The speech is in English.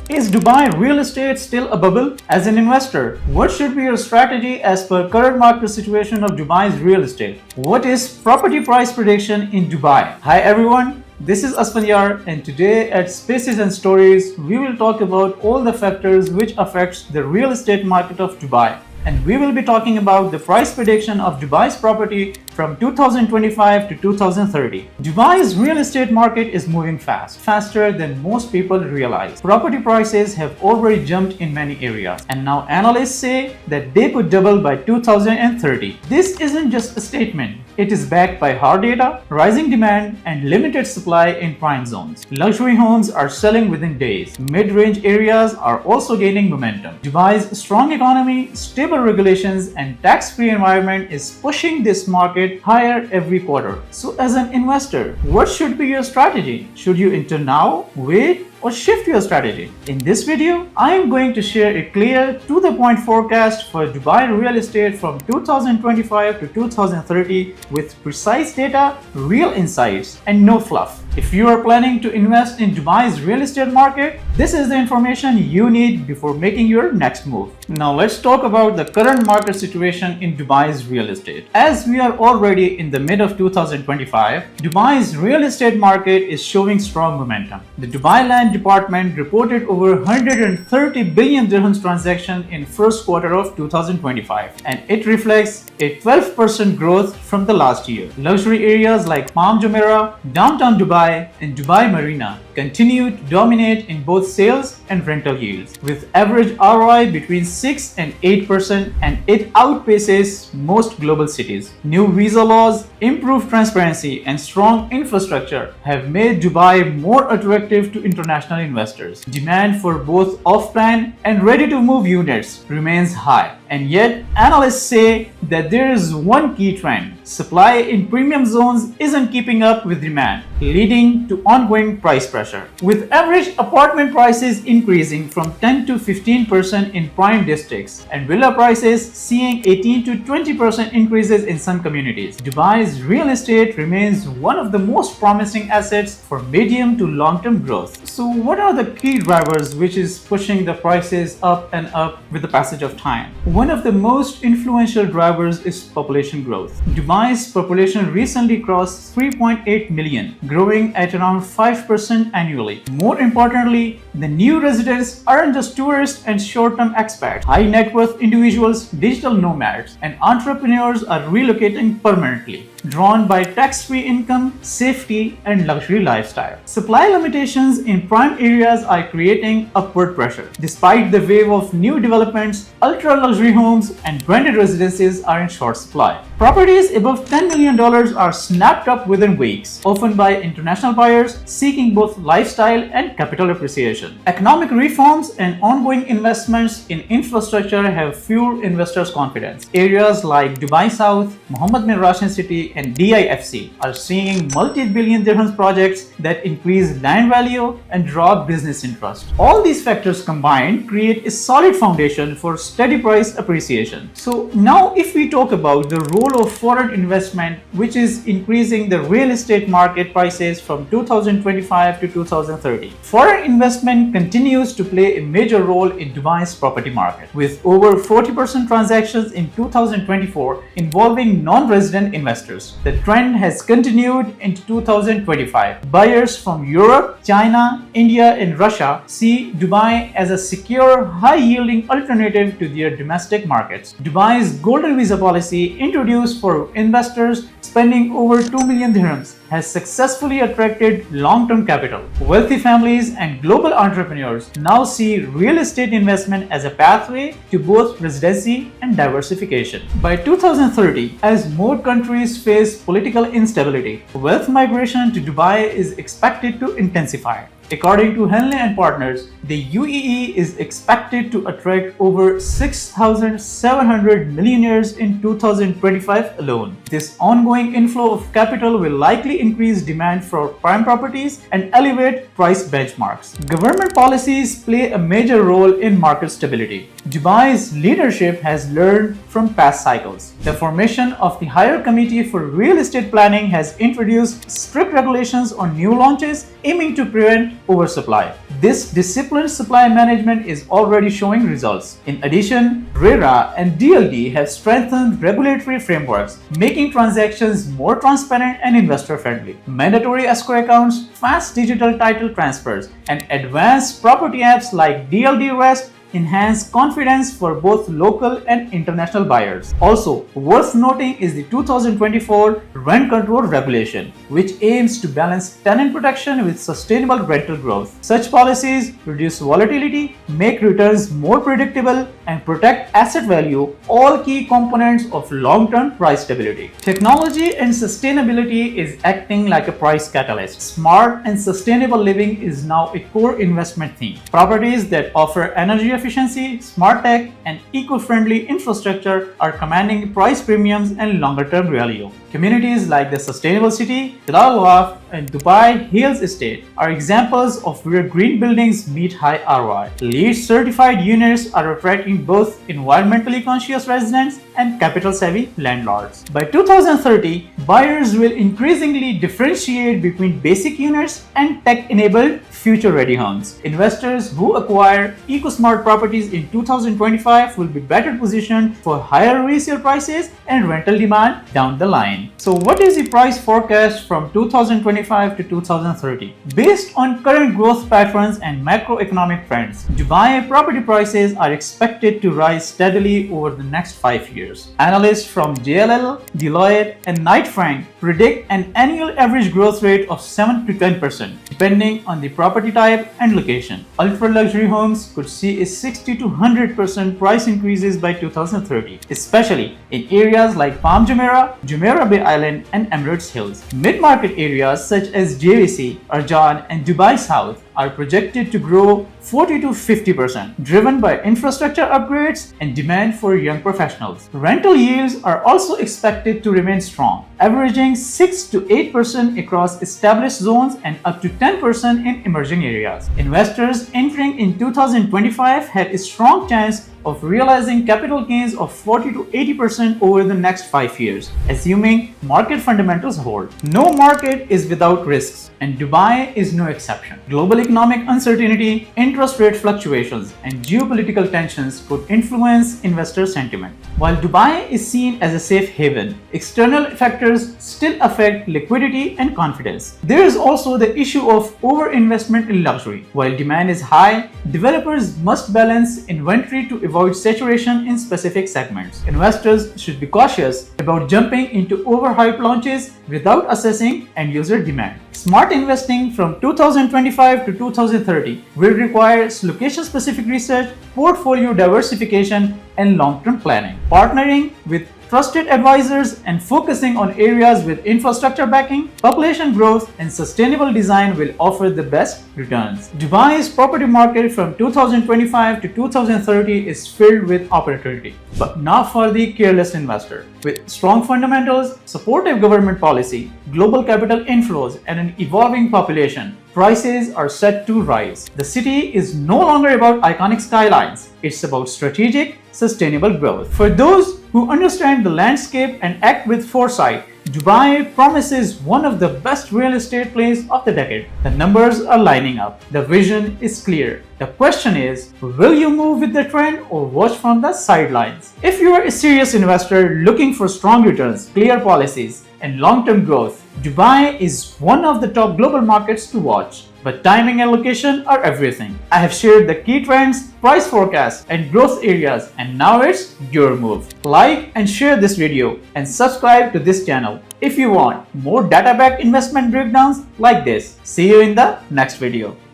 Is Dubai real estate still a bubble? As an investor, what should be your strategy as per current market situation of Dubai's real estate? What is property price prediction in Dubai? Hi everyone, this is Asfanyar, and today at Spaces and Stories, we will talk about all the factors which affects the real estate market of Dubai. And we will be talking about the price prediction of Dubai's property from 2025 to 2030. Dubai's real estate market is moving fast, faster than most people realize. Property prices have already jumped in many areas, and now analysts say that they could double by 2030. This isn't just a statement. It is backed by hard data, rising demand, and limited supply in prime zones. Luxury homes are selling within days. Mid-range areas are also gaining momentum. Dubai's strong economy, stable regulations, and tax-free environment is pushing this market higher every quarter. So as an investor, what should be your strategy? Should you enter now, wait, or shift your strategy? In this video, I am going to share a clear, to-the-point forecast for Dubai real estate from 2025 to 2030 with precise data, real insights, and no fluff. If you are planning to invest in Dubai's real estate market, this is the information you need before making your next move. Now let's talk about the current market situation in Dubai's real estate. As we are already in the mid of 2025, Dubai's real estate market is showing strong momentum. The Dubai Land Department reported over 130 billion dirhams transaction in first quarter of 2025, and it reflects a 12% growth from the last year. Luxury areas like Palm Jumeirah, downtown Dubai, and Dubai Marina continue to dominate in both sales and rental yields, with average ROI between 6 and 8%, and it outpaces most global cities. New visa laws, improved transparency, and strong infrastructure have made Dubai more attractive to international investors. Demand for both off-plan and ready-to-move units remains high, and yet analysts say that there is one key trend. Supply in premium zones isn't keeping up with demand, leading to ongoing price pressure. With average apartment prices increasing from 10 to 15% in prime districts and villa prices seeing 18 to 20% increases in some communities, Dubai's real estate remains one of the most promising assets for medium to long-term growth. So what are the key drivers which is pushing the prices up and up with the passage of time? One of the most influential drivers is population growth. Dubai's population recently crossed 3.8 million, growing at around 5% annually. More importantly, the new residents aren't just tourists and short-term expats. High net worth individuals, digital nomads, and entrepreneurs are relocating permanently, drawn by tax-free income, safety, and luxury lifestyle. Supply limitations in prime areas are creating upward pressure. Despite the wave of new developments, ultra-luxury homes and branded residences are in short supply. Properties above $10 million are snapped up within weeks, often by international buyers seeking both lifestyle and capital appreciation. Economic reforms and ongoing investments in infrastructure have fueled investors' confidence. Areas like Dubai South, Mohammed bin Rashid City, and DIFC are seeing multi-billion dirhams projects that increase land value and draw business interest. All these factors combined create a solid foundation for steady price appreciation. So now if we talk about the role of foreign investment, which is increasing the real estate market prices from 2025 to 2030. Foreign investment continues to play a major role in Dubai's property market, with over 40% transactions in 2024 involving non-resident investors. The trend has continued into 2025. Buyers from Europe, China, India, and Russia see Dubai as a secure, high-yielding alternative to their domestic markets. Dubai's golden visa policy, introduced for investors spending over 2 million dirhams, has successfully attracted long-term capital. Wealthy families and global entrepreneurs now see real estate investment as a pathway to both residency and diversification. By 2030, as more countries face political instability, wealth migration to Dubai is expected to intensify. According to Henley and Partners, the UAE is expected to attract over 6,700 millionaires in 2025 alone. This ongoing inflow of capital will likely increase demand for prime properties and elevate price benchmarks. Government policies play a major role in market stability. Dubai's leadership has learned from past cycles. The formation of the Higher Committee for Real Estate Planning has introduced strict regulations on new launches, aiming to prevent oversupply. This disciplined supply management is already showing results. In addition, RERA and DLD have strengthened regulatory frameworks, making transactions more transparent and investor-friendly. Mandatory escrow accounts, fast digital title transfers, and advanced property apps like DLD Rest enhance confidence for both local and international buyers. Also, worth noting is the 2024 rent control regulation, which aims to balance tenant protection with sustainable rental growth. Such policies reduce volatility, make returns more predictable, and protect asset value, all key components of long-term price stability. Technology and sustainability is acting like a price catalyst. Smart and sustainable living is now a core investment theme. Properties that offer energy efficiency, smart tech, and eco-friendly infrastructure are commanding price premiums and longer-term value. Communities like the Sustainable City, no-fluff, and Dubai Hills Estate are examples of where green buildings meet high ROI. LEED certified units are attracting both environmentally conscious residents and capital-savvy landlords. By 2030, buyers will increasingly differentiate between basic units and tech-enabled future-ready homes. Investors who acquire eco-smart properties in 2025 will be better positioned for higher resale prices and rental demand down the line. So what is the price forecast from 2025 to 2030? Based on current growth patterns and macroeconomic trends, Dubai property prices are expected to rise steadily over the next 5 years. Analysts from JLL, Deloitte, and Knight Frank predict an annual average growth rate of 7 to 10%, depending on the property type and location. Ultra-luxury homes could see a 60 to 100% price increases by 2030, especially in areas like Palm Jumeirah Bay Island, and Emirates Hills. Mid-market areas such as JVC, Arjan, and Dubai South are projected to grow 40 to 50%, driven by infrastructure upgrades and demand for young professionals. Rental yields are also expected to remain strong, averaging 6 to 8% across established zones and up to 10% in emerging areas. Investors entering in 2025 had a strong chance of realizing capital gains of 40 to 80% over the next 5 years, assuming market fundamentals hold. No market is without risks, and Dubai is no exception. Global economic uncertainty, interest rate fluctuations, and geopolitical tensions could influence investor sentiment. While Dubai is seen as a safe haven, external factors still affect liquidity and confidence. There is also the issue of overinvestment in luxury. While demand is high, developers must balance inventory to avoid saturation in specific segments. Investors should be cautious about jumping into overhyped launches without assessing end-user demand. Smart investing from 2025 to 2030 will require location-specific research, portfolio diversification, and long-term planning. Partnering with trusted advisors and focusing on areas with infrastructure backing, population growth, and sustainable design will offer the best returns. Dubai's property market from 2025 to 2030 is filled with opportunity, but not for the careless investor. With strong fundamentals, supportive government policy, global capital inflows, and an evolving population, prices are set to rise. The city is no longer about iconic skylines, it's about strategic, sustainable growth. For those who understand the landscape and act with foresight, Dubai promises one of the best real estate plays of the decade. The numbers are lining up. The vision is clear. The question is, will you move with the trend or watch from the sidelines? If you are a serious investor looking for strong returns, clear policies, and long-term growth, Dubai is one of the top global markets to watch. But timing and location are everything. I have shared the key trends, price forecasts, and growth areas, and now it's your move. Like and share this video and subscribe to this channel if you want more data-backed investment breakdowns like this. See you in the next video.